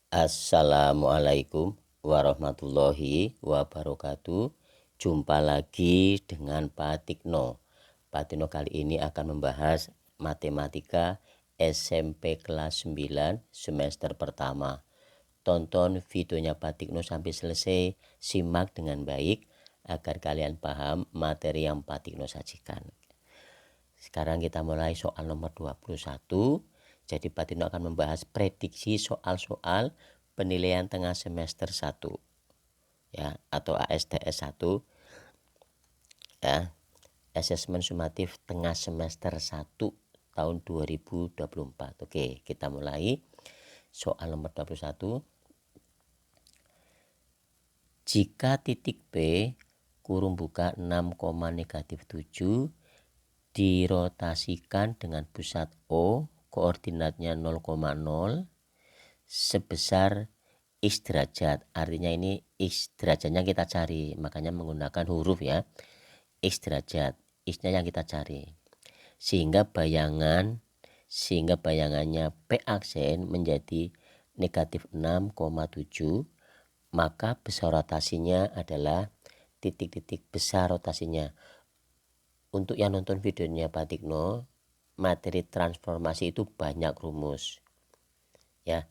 Assalamualaikum warahmatullahi wabarakatuh. Jumpa lagi dengan Pak Tikno. Pak Tikno kali ini akan membahas matematika SMP kelas 9 semester pertama. Tonton videonya Pak Tikno sampai selesai, simak dengan baik agar kalian paham materi yang Pak Tikno sajikan. Sekarang kita mulai soal nomor 21. Jadi Pak Tino akan membahas prediksi soal-soal penilaian tengah semester 1 ya, atau ASTS 1 ya, asesmen sumatif tengah semester 1 tahun 2024. Oke, kita mulai soal nomor 21. Jika titik P kurung buka 6,-7 dirotasikan dengan pusat O, koordinatnya 0,0 sebesar X derajat. Artinya ini X derajatnya kita cari, makanya menggunakan huruf ya. X derajat, X-nya yang kita cari. Sehingga bayangannya P aksen menjadi negatif 6,7, maka besar rotasinya adalah titik-titik besar rotasinya. Untuk yang nonton videonya Pak Tikno, materi transformasi itu banyak rumus ya.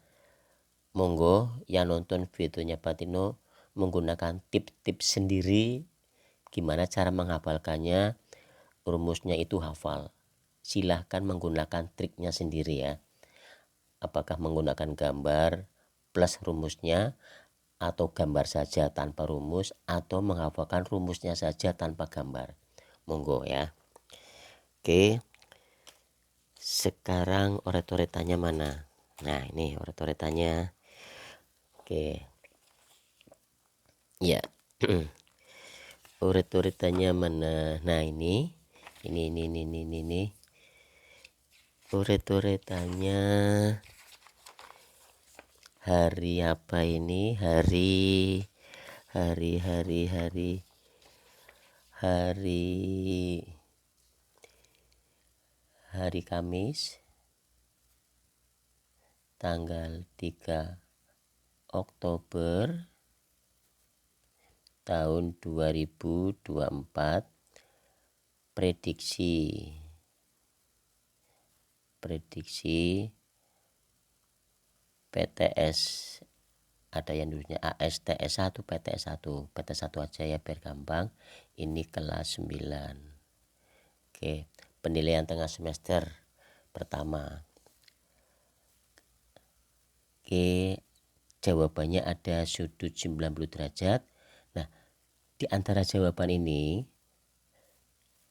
Monggo yang nonton videonya Pak Tikno menggunakan tips-tips sendiri gimana cara menghafalkannya, rumusnya itu hafal. Silahkan menggunakan triknya sendiri ya. Apakah menggunakan gambar plus rumusnya, atau gambar saja tanpa rumus, atau menghafalkan rumusnya saja tanpa gambar. Monggo ya. Oke, sekarang oret-oretannya mana? Nah ini oret-oretannya. Oke ya. Oret-oretannya mana? Nah ini oret-oretannya hari apa ini? Hari Kamis tanggal 3 Oktober tahun 2024. Prediksi PTS, ada yang nulisnya ASTS 1, PTS 1, PTS 1 aja ya biar gampang. Ini kelas 9. Oke, penilaian tengah semester pertama. Oke, jawabannya ada sudut 90 derajat. Nah, di antara jawaban ini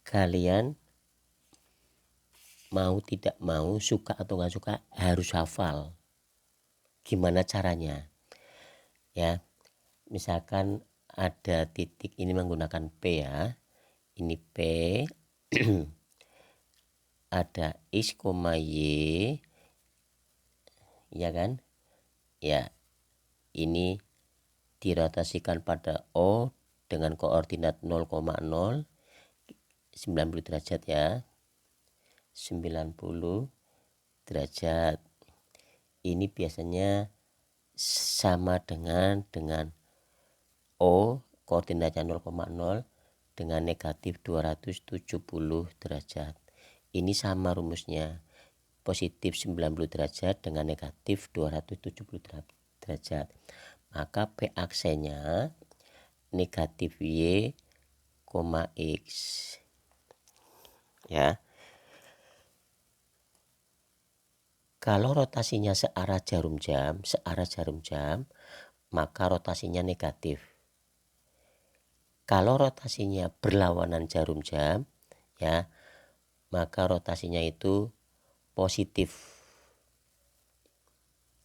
kalian mau tidak mau, suka atau nggak suka, harus hafal. Gimana caranya? Ya, misalkan ada titik ini menggunakan P ya. Ini P. Ada X, Y. Ya kan? Ya, ini dirotasikan pada O dengan koordinat 0,0, 90 derajat ya. 90 derajat. Ini biasanya sama dengan O koordinatnya 0,0 dengan negatif 270 derajat. Ini sama rumusnya. Positif 90 derajat dengan negatif 270 derajat. Maka P aksennya negatif Y, X ya. Kalau rotasinya searah jarum jam, maka rotasinya negatif. Kalau rotasinya berlawanan jarum jam ya, maka rotasinya itu positif.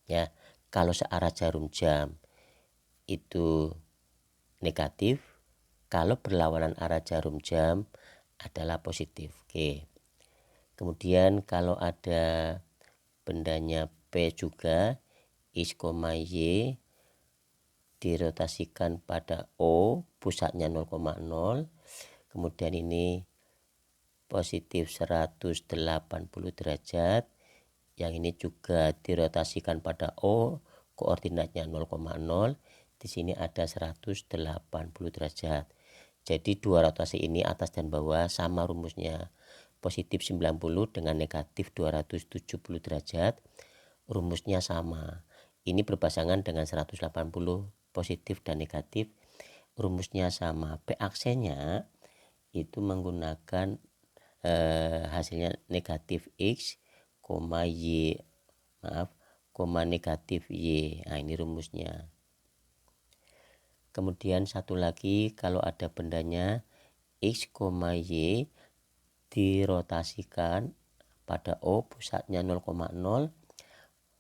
Ya, kalau searah jarum jam itu negatif, kalau berlawanan arah jarum jam adalah positif. Oke. Kemudian kalau ada bendanya P juga, X, Y dirotasikan pada O, pusatnya 0,0. Kemudian ini positif 180 derajat. Yang ini juga dirotasikan pada O, koordinatnya 0,0, di sini ada 180 derajat. Jadi dua rotasi ini atas dan bawah sama rumusnya. Positif 90 dengan negatif 270 derajat, rumusnya sama. Ini berpasangan dengan 180, positif dan negatif, rumusnya sama. P aksennya itu menggunakan hasilnya negatif X, Y, koma negatif Y. Nah, ini rumusnya. Kemudian satu lagi, kalau ada bendanya X, Y dirotasikan pada O, pusatnya 0,0,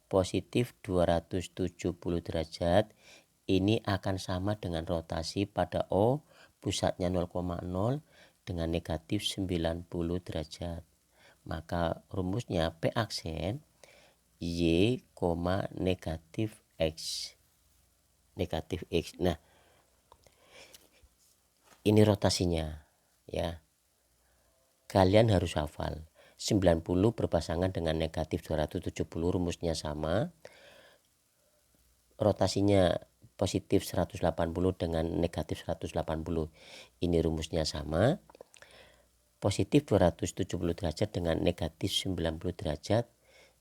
positif 270 derajat, ini akan sama dengan rotasi pada O, pusatnya 0,0 dengan negatif 90 derajat. Maka rumusnya P aksen Y, negatif X. Negatif X. Nah, ini rotasinya ya. Kalian harus hafal. 90 berpasangan dengan negatif 270, rumusnya sama. Rotasinya positif 180 dengan negatif 180. Ini rumusnya sama. Positif 270 derajat dengan negatif 90 derajat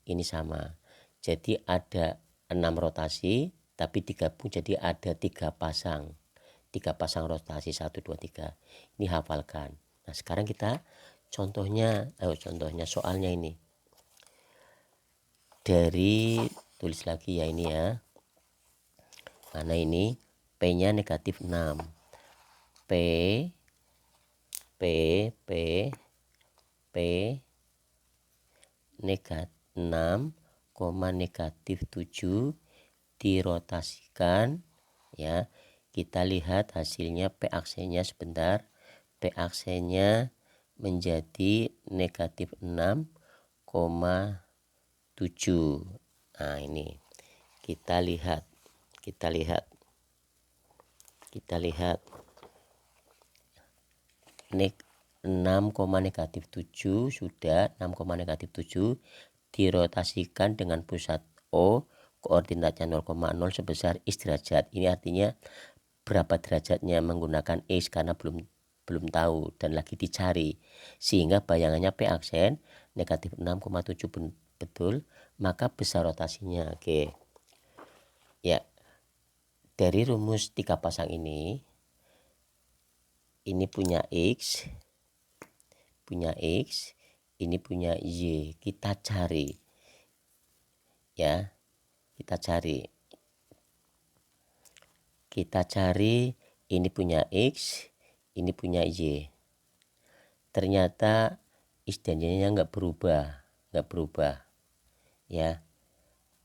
ini sama. Jadi ada 6 rotasi tapi digabung jadi ada 3 pasang. 3 pasang rotasi 1 2 3. Ini hafalkan. Nah, sekarang kita contohnya soalnya ini. Dari tulis lagi ya ini ya. Mana ini? P-nya negatif 6. P negatif 6, negatif 7 dirotasikan ya. Kita lihat hasilnya P aksennya sebentar. P aksennya menjadi negatif 6,7. Nah, ini kita lihat nek 6, negatif 7 sudah 6, negatif 7 dirotasikan dengan pusat O, koordinatnya 0,0 sebesar X derajat. Ini artinya berapa derajatnya menggunakan X karena belum tahu dan lagi dicari, sehingga bayangannya P aksen negatif 6,7 betul, maka besar rotasinya. Oke ya, dari rumus 3 pasang ini punya X, ini punya Y. Kita cari ya, kita cari ini punya X, ini punya Y. Ternyata X dan Y-nya nggak berubah ya.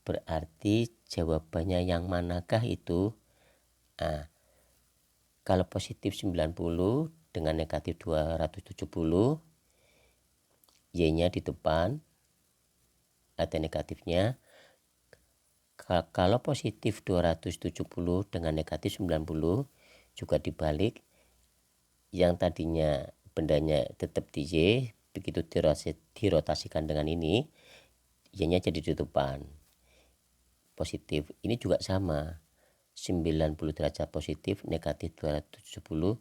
Berarti jawabannya yang manakah itu? Nah, kalau positif 90 dengan negatif 270, Y-nya di depan, ada negatifnya. Kalau positif 270 dengan negatif 90 juga dibalik, yang tadinya bendanya tetap di Y, begitu dirotasikan dengan ini, Y-nya jadi di depan. Positif. Ini juga sama. 90 derajat positif, negatif 270,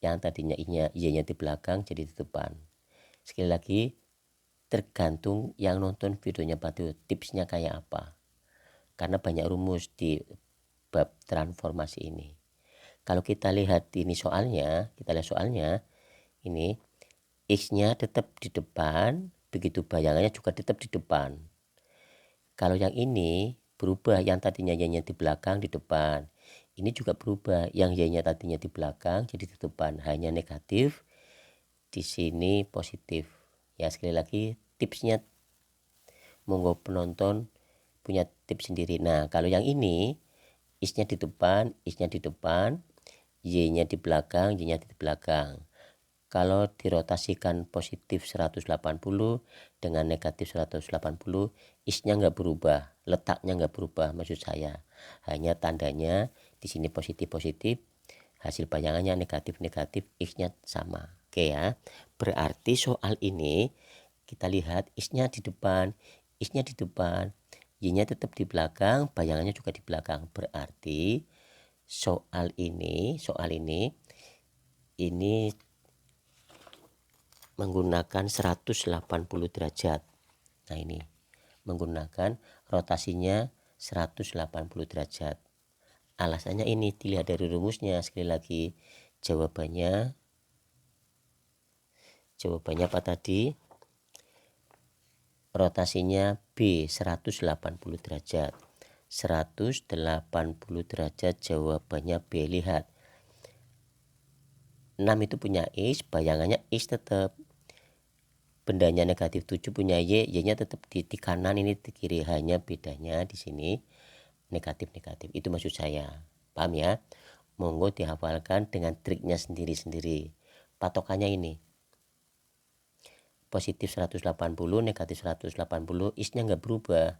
yang tadinya Y-nya di belakang jadi di depan. Sekali lagi, tergantung yang nonton videonya Batu tipsnya kayak apa. Karena banyak rumus di bab transformasi ini. Kalau kita lihat ini soalnya, ini X-nya tetap di depan, begitu bayangannya juga tetap di depan. Kalau yang ini berubah, yang tadinya Y-nya di belakang di depan. Ini juga berubah, yang Y-nya tadinya di belakang jadi di depan, hanya negatif, di sini positif. Ya, sekali lagi tipsnya monggo penonton punya tips sendiri. Nah, kalau yang ini X-nya di depan, Y-nya di belakang, Y-nya di belakang. Kalau dirotasikan positif 180 dengan negatif 180, X-nya nggak berubah, letaknya nggak berubah, maksud saya. Hanya tandanya di sini positif, hasil bayangannya negatif, X-nya sama. Oke ya, berarti soal ini kita lihat X-nya di depan, Y-nya tetap di belakang, bayangannya juga di belakang. Berarti soal ini menggunakan 180 derajat. Nah, ini menggunakan rotasinya 180 derajat. Alasannya ini dilihat dari rumusnya. Sekali lagi, jawabannya apa tadi? Rotasinya B 180 derajat. 180 derajat, jawabannya B. Lihat, 6 itu punya X, bayangannya X tetap. Bendanya negatif 7 punya Y, Y-nya tetap di kanan, ini di kiri. Hanya bedanya di sini negatif-negatif. Itu maksud saya. Paham ya? Monggo dihafalkan dengan triknya sendiri-sendiri. Patokannya ini. Positif 180, negatif 180, X-nya nggak berubah.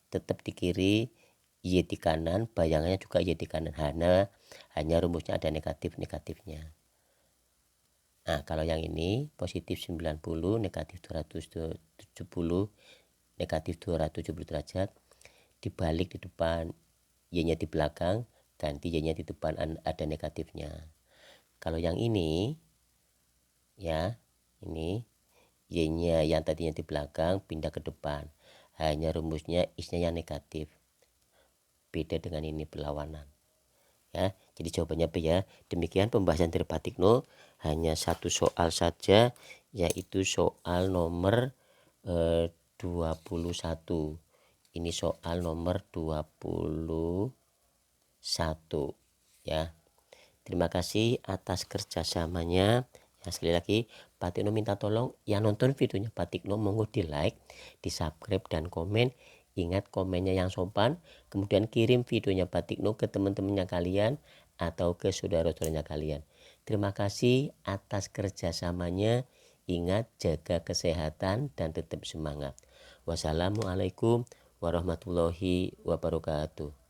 Tetap di kiri, Y di kanan, bayangannya juga Y di kanan. Hanya rumusnya ada negatif-negatifnya. Nah, kalau yang ini positif 90, negatif 270, negatif 270 derajat, dibalik di depan, Y-nya di belakang, ganti Y-nya di depan, ada negatifnya. Kalau yang ini, ya, ini Y-nya yang tadinya di belakang pindah ke depan. Hanya rumusnya X-nya yang negatif. Beda dengan ini, berlawanan. Ya, jadi jawabannya B ya. Demikian pembahasan dari Pratikno, hanya satu soal saja, yaitu soal nomor 21. Ini soal nomor 21 ya. Terima kasih atas kerjasamanya. Ya, sekali lagi Pak Tikno minta tolong yang nonton videonya Pak Tikno monggo di like, di subscribe dan komen. Ingat komennya yang sopan, kemudian kirim videonya Pak Tikno ke teman-temannya kalian atau ke saudara-saudaranya kalian. Terima kasih atas kerjasamanya. Ingat, jaga kesehatan dan tetap semangat. Wassalamualaikum warahmatullahi wabarakatuh.